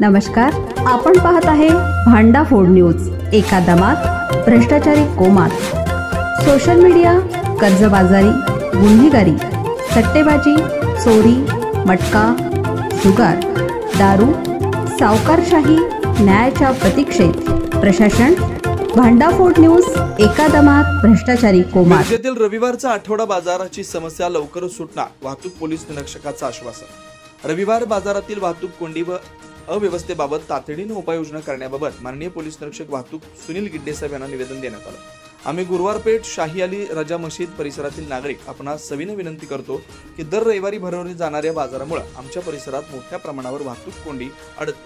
नमस्कार, आपण पाहत आहे भांडाफोड न्यूज। एका दमात भ्रष्टाचारी कोमात, सोशल मीडिया, कर्जबाजारी, गुन्हेगारी, सट्टेबाजी, चोरी, मटका, जुगार, दारू, सावकारशाही, न्यायाच्या प्रतीक्षेत प्रशासन। भांडाफोड न्यूज, एका दमात भ्रष्टाचारी कोमात। राज्यातील रविवारचा आठवडा बाजाराची समस्या लवकरच सुटणार, वाहतूक पोलीस निरीक्षकाचं आश्वासन। रविवार बाजारातील वाहतूक कोंडी व अव्यवस्थेबाबत तातडीने उपाययोजना करण्याबाबत माननीय पोलीस निरीक्षक वाहतूक सुनील गिड्डे साहेब यांना निवेदन देण्यात आलं। आम्ही गुरुवार पेठ शाही अली रजा मशीद परिसरातील नागरिक आपणास सविनय विनंती करतो की दर रविवारी भरवली जाणाऱ्या बाजारामुळे आमच्या परिसरात मोठ्या प्रमाणावर वाहतूक कोंडी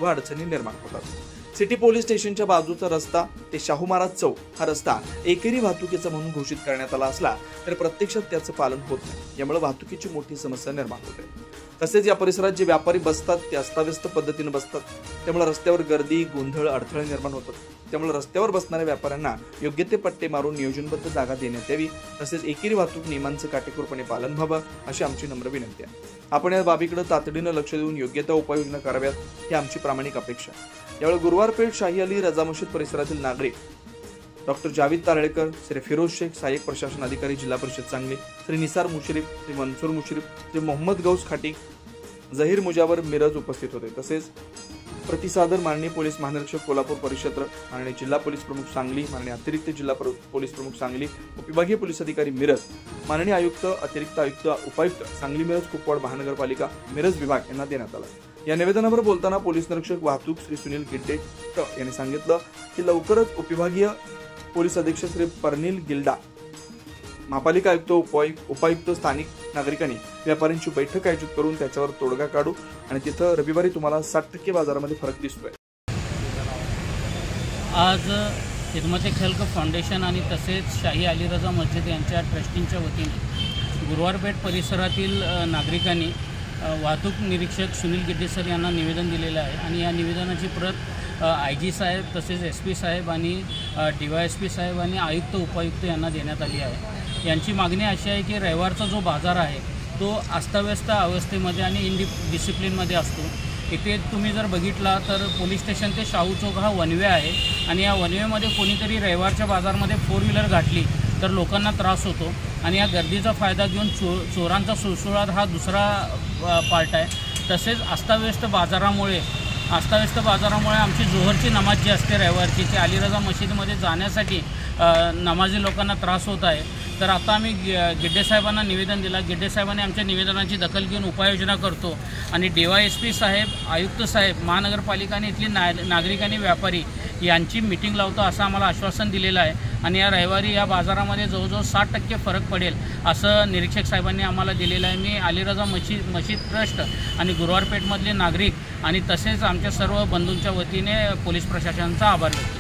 व अडचणी निर्माण होतात। सिटी पोलीस स्टेशनच्या बाजूचा रस्ता ते शाहू महाराज चौक हा रस्ता एकेरी वाहतुकीचा म्हणून घोषित करण्यात आला असला तर प्रत्यक्षात त्याचं पालन होत नाही, यामुळे वाहतुकीची मोठी समस्या निर्माण होते। तसेच या परिसरात जे व्यापारी बसतात ते अस्ताव्यस्त पद्धतीने बसतात, त्यामुळे रस्त्यावर गर्दी, गोंधळ, अडथळे निर्माण होतात। त्यामुळे रस्त्यावर बसणाऱ्या व्यापाऱ्यांना योग्य ते पट्टे मारून नियोजनबद्ध जागा देण्यात यावी, तसेच एकेरी वाहतूक नियमांचं काटेकोरपणे पालन व्हावं अशी आमची नम्र विनंती आहे। आपण या बाबीकडे तातडीने लक्ष देऊन योग्य त्या उपाययोजना कराव्यात ही आमची प्रामाणिक अपेक्षा। यावेळी गुरुवार पेठ शाही अली रजा मशीद परिसरातील नागरिक डॉक्टर जावेद तारळेकर, श्री फिरोज शेख, सहाय्यक प्रशासन अधिकारी जिल्हा परिषद सांगली, श्री निसार मुश्रीफ, श्री मंसूर मुश्रीफ, श्री मोहम्मद गौस खाटी, जहीर मुजावर मिरज उपस्थित होते। तसेच प्रतिसादर माननीय पोलीस महानिरीक्षक कोल्हापूर परिक्षेत्र, माननीय जिल्हा पोलीस प्रमुख सांगली, माननीय अतिरिक्त जिल्हा पोलीस प्रमुख सांगली, उपविभागीय पोलीस अधिकारी मिरज, माननीय आयुक्त, अतिरिक्त आयुक्त, उपायुक्त सांगली मिरज कुपवाड महानगरपालिका मिरज विभाग यांना देण्यात आला। या निवेदनावर बोलताना पोलीस निरीक्षक वाहतूक श्री सुनील गिड्डे यांनी सांगितलं की लवकरच उपविभागीय पोलीस अधीक्षक श्री परनील गिल्डा, महापालिका आयुक्त, उपायुक्त, स्थानिक नागरिकांनी व्यापाऱ्यांची बैठक आयोजित करून त्याच्यावर तोडगा काढू आणि तिथं रविवारी तुम्हाला 60% बाजारामध्ये फरक दिसतोय। आज खिदमत खल्क फाउंडेशन आणि तसेच शाही अली रजा मस्जिद यांच्या ट्रस्टींच्या वतीने गुरुवार पेठ परिसरातील नागरिकांनी वाहतूक निरीक्षक सुनील गिड्डे सर यांना निवेदन दिलेलं आहे आणि या निवेदनाची प्रत IG साहेब, तसेच SP साहेब आणि DYSP साहेब आणि आयुक्त, उपायुक्त यांना देण्यात आली आहे। यांची मागणी अशी आहे की रविवारचा जो बाजार आहे तो अस्ताव्यस्त अवस्थेमध्ये आणि इनडिसिप्लिनमध्ये असतो। इथे तुम्ही जर बघितला तर पोलीस स्टेशन ते शाहू चौक हा वन वे आहे आणि या वन वेमध्ये कोणीतरी रविवारच्या बाजारमध्ये 4 व्हीलर घातली तर लोकांना त्रास होतो आणि या गर्दीचा फायदा घेऊन चोरांचा सुळसुळाट हा दुसरा पार्ट आहे। तसेच अस्ताव्यस्त बाजारामुळे आमची जोहरची नमाज जी असते रविवारची ती अली रजा मशीदमध्ये जाण्यासाठी नमाजी लोकांना त्रास होत आहे। तर आता आम्ही गिड्डे साहेबांना निवेदन दिला, गिड्डे साहेबांनी आमच्या निवेदनाची दखल घेऊन उपाययोजना करतो आणि DYSP साहेब, आयुक्त साहेब, महानगरपालिका आणि इथली नागरिक आणि व्यापारी यांची मीटिंग लावतो असं आम्हाला आश्वासन दिलेलं आहे आणि या रविवारी या बाजारामध्ये जवळजवळ 60% फरक पडेल असं निरीक्षक साहेबांनी आम्हाला दिलेलं आहे। मी अली रजा मशीद ट्रस्ट आणि गुरुवार पेठमधले नागरिक आणि तसेच आमच्या सर्व बंधूंच्या वतीने पोलीस प्रशासनाचा आभार व्यक्त करतो।